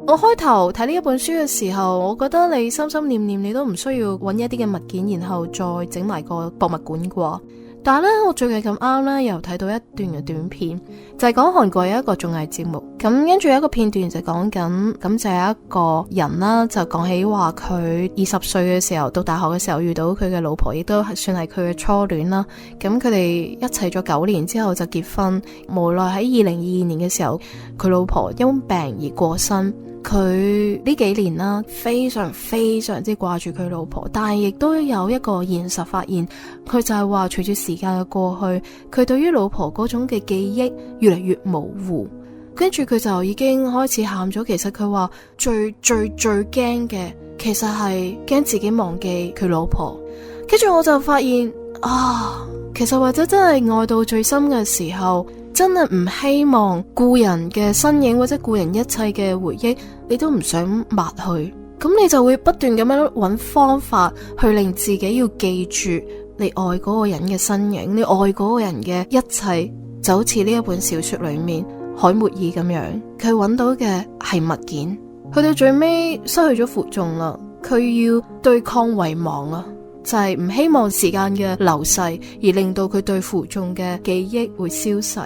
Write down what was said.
我開頭睇呢一本書嘅時候，我覺得你心心念念你都唔需要揾一啲嘅物件，然後再整埋個博物館啩。但係咧，我最近咁啱咧，又睇到一段嘅短片，就係講韓國有一個綜藝節目，咁跟住有一個片段就講緊，咁就有一個人啦，就講起話佢20歲嘅時候，讀大學嘅時候遇到佢嘅老婆，亦都係算係佢嘅初戀啦。咁佢哋一齊咗9年之後就結婚，無奈喺2022年嘅時候，佢老婆因病而過身。佢呢幾年啦，非常非常之掛住佢老婆，但係亦都有一個現實發現，佢就係話隨住時間嘅過去，佢對於老婆嗰種嘅記憶越嚟越模糊，跟住佢就已經開始喊咗。其實佢話最驚嘅，其實係驚自己忘記佢老婆。跟住我就發現啊，其實或者真係愛到最深嘅時候，真係唔希望故人嘅身影或者故人一切嘅回憶，你都唔想抹去，咁你就會不斷咁樣揾方法去令自己要記住你愛嗰個人嘅身影，你愛嗰個人嘅一切，就好似呢一本小說裏面海末爾咁樣，佢揾到嘅係物件，去到最尾失去咗負重啦，佢要對抗遺忘啊，就係唔希望時間嘅流逝而令到佢對負重嘅記憶會消逝。